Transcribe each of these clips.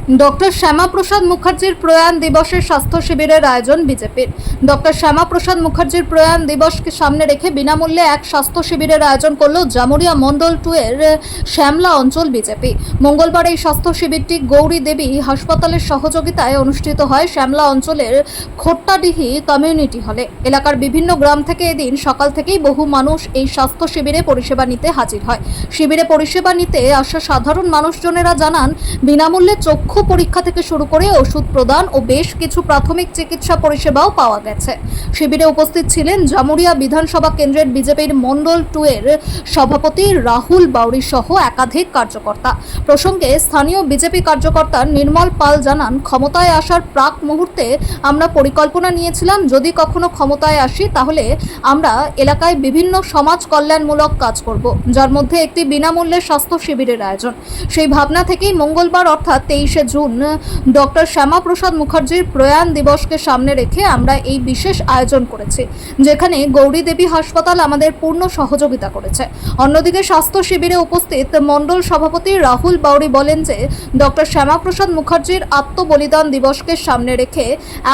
Doctor Shyamaprasad মুখার্জির প্রয়াণ দিবসের স্বাস্থ্য শিবিরের আয়োজন বিজেপির। ডক্টর শ্যামাপ্রসাদ মুখার্জির প্রয়াণ দিবসকে সামনে রেখে বিনামূল্যে এক স্বাস্থ্য শিবিরের আয়োজন করল জামুরিয়া মন্ডল 2 এর শ্যামলা অঞ্চল বিজেপি। মঙ্গলবার এই স্বাস্থ্য শিবিরটি গৌরী দেবী হাসপাতালের সহযোগিতায় অনুষ্ঠিত হয় শ্যামলা অঞ্চলের খোট্টাডিহি কমিউনিটি হলে। এলাকার বিভিন্ন গ্রাম থেকে এদিন সকাল থেকেই বহু মানুষ এই স্বাস্থ্য শিবিরে পরিষেবা নিতে হাজির হয়। শিবিরে পরিষেবা নিতে আসা সাধারণ মানুষজনেরা জানান, বিনামূল্যে চক্ষু পরীক্ষা থেকে শুরু করে ওষুধ প্রদান ও বেশ কিছু প্রাথমিক চিকিৎসা পরিষেবাও পাওয়া গেছে। শিবিরে উপস্থিত ছিলেন জামুরিয়া বিধানসভা কেন্দ্রের বিজেপির মন্ডল 2 এর সভাপতি রাহুল বাউরি সহ একাধিক কার্যকর্তা। প্রসঙ্গে স্থানীয় বিজেপি কার্যকর্তা নির্মল পাল জানান, ক্ষমতায় আসার প্রাক মুহূর্তে আমরা পরিকল্পনা নিয়েছিলাম, যদি কখনো ক্ষমতায় আসি তাহলে আমরা এলাকায় বিভিন্ন সমাজ কল্যাণমূলক কাজ করব, যার মধ্যে একটি বিনামূল্যে স্বাস্থ্য শিবিরের আয়োজন। সেই ভাবনা থেকেই মঙ্গলবার অর্থাৎ 23শে জুন ডক্টর শ্যামাপ্রসাদ মুখার্জির প্রয়াণ দিবসকে সামনে রেখে আমরা এই বিশেষ আয়োজন করেছি, যেখানে গৌরী দেবী হাসপাতাল আমাদের পূর্ণ সহযোগিতা করেছে। অন্যদিকে স্বাস্থ্য শিবিরে উপস্থিত মন্ডল সভাপতি রাহুল বাউরি বলেন যে, ডক্টর শ্যামাপ্রসাদ মুখার্জির আত্মবলিদান দিবসকে সামনে রেখে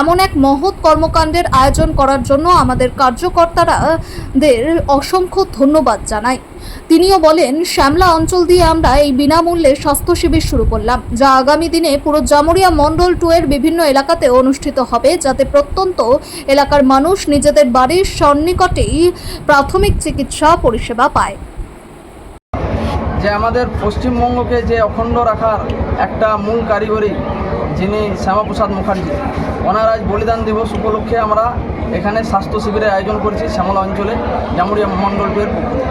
এমন এক মহৎ কর্মকাণ্ডের আয়োজন করার জন্য আমাদের কার্যকর্তাদের অসংখ্য ধন্যবাদ জানাই। তিনিও বলেন, শ্যামলা অঞ্চল দিয়ে আমরা এই বিনামূল্যে স্বাস্থ্য শিবির শুরু করলাম, যা আগামী দিনে পুরো জামুরিয়া মন্ডল 2 এর বিভিন্ন এলাকাতে অনুষ্ঠিত হবে, যাতে প্রত্যন্ত এলাকার মানুষ নিজেদের বাড়ির সন্নিকটেই প্রাথমিক চিকিৎসা পরিষেবা পায়। যে আমাদের পশ্চিমবঙ্গকে যে অখণ্ড রাখার একটা মূল কারিগরি যিনি শ্যামাপ্রসাদ মুখার্জি, ওনার আজ বলিদান দিবস উপলক্ষে আমরা এখানে স্বাস্থ্য শিবিরের আয়োজন করেছি শ্যামলা অঞ্চলে জামুরিয়া মন্ডল 2 এর পক্ষ থেকে।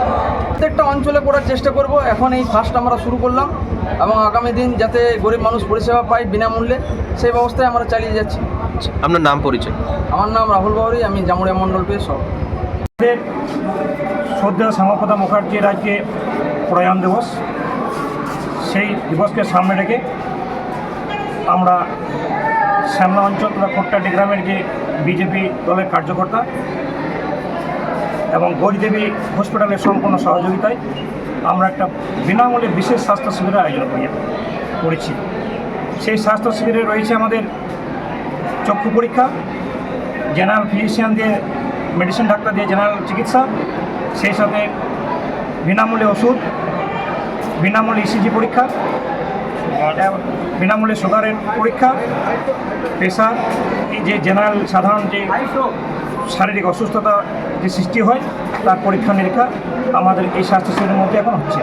প্রত্যেকটা অঞ্চলে করার চেষ্টা করব। এখন এই ফার্স্ট আমরা শুরু করলাম এবং আগামী দিন যাতে গরিব মানুষ পরিষেবা পায় বিনামূল্যে, সেই ব্যবস্থায় আমরা চালিয়ে যাচ্ছি। আপনার নাম পরিচয়? আমার নাম রাহুল বাউরি, আমি জামুরিয়া মন্ডল 2 এর সভাপতি। শ্রদ্ধেয় শ্যামাপ্রসাদ মুখার্জির আজকে প্রয়াণ দিবস, সেই দিবসকে সামনে রেখে আমরা শ্যামলা অঞ্চল তথা খোট্টাডি গ্রামের যে বিজেপি দলের কার্যকর্তা এবং গৌরীদেবী হসপিটালের সম্পূর্ণ সহযোগিতায় আমরা একটা বিনামূল্যে বিশেষ স্বাস্থ্য শিবিরের আয়োজন করেছি। সেই স্বাস্থ্য শিবিরে রয়েছে আমাদের চক্ষু পরীক্ষা, জেনারেল ফিজিশিয়ান দিয়ে মেডিসিন ডাক্তার দিয়ে জেনারেল চিকিৎসা, সেই সাথে বিনামূল্যে ওষুধ, বিনামূল্যে ইসিজি পরীক্ষা, বিনামূল্যে সুগারের পরীক্ষা, প্রেশার, এই যে জেনারেল সাধারণ যে শারীরিক অসুস্থতা যে সৃষ্টি হয় তার পরীক্ষা নিরীক্ষা আমাদের এই স্বাস্থ্য শিবিরের মধ্যে এখন হচ্ছে।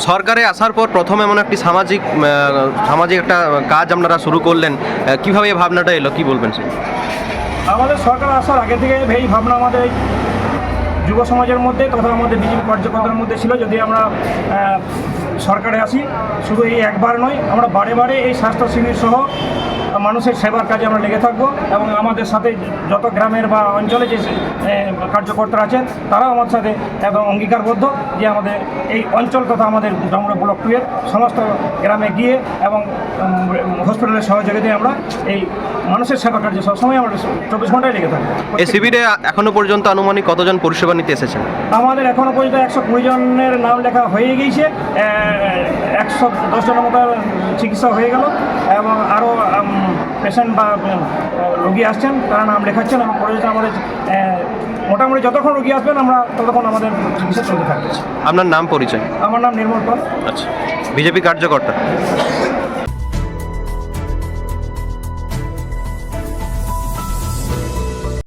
সরকারে আসার পর প্রথম এমন একটি সামাজিক একটা কাজ আপনারা শুরু করলেন, কিভাবে এই ভাবনাটা এলো, কি বলবেন স্যার? আমাদের সরকার আসার আগে থেকে এই ভাবনা আমাদের যুব সমাজের মধ্যে তথা আমাদের বিজেপি কার্যকর্তার মধ্যে ছিল, যদি আমরা সরকারে আসি শুধু এই একবার নয়, আমরা বারে বারে এই স্বাস্থ্য শিবির সহ মানুষের সেবার কাজে আমরা লেগে থাকবো এবং আমাদের সাথে যত গ্রামের বা অঞ্চলে যে কার্যকর্তারা আছেন তারাও আমাদের সাথে এবং অঙ্গীকারবদ্ধ যে আমাদের এই অঞ্চল তথা আমাদের জামুরিয়া ব্লক 2 এর সমস্ত গ্রামে গিয়ে এবং হসপিটালের সহযোগিতায় আমরা এই মানুষের সেবা কার্যে সবসময় আমরা 24 ঘন্টায় লেগে থাকবো। এই শিবিরে এখনো পর্যন্ত আনুমানিক কতজন পরিষেবা নিতে এসেছেন? আমাদের এখনও পর্যন্ত 120 জনের নাম লেখা হয়ে গিয়েছে, 110 জনের মতো চিকিৎসা হয়ে গেল এবং আরও পেশেন্ট বা রোগী আসছেন, তারা নাম লেখাচ্ছেন এবং পরে আমাদের মোটামুটি যতক্ষণ রোগী আসবেন আমরা ততক্ষণ আমাদের চিকিৎসা চলতে থাকবে। আপনার নাম পরিচয়? আমার নাম নির্মল পাল। আচ্ছা, বিজেপি কার্যকর্তা।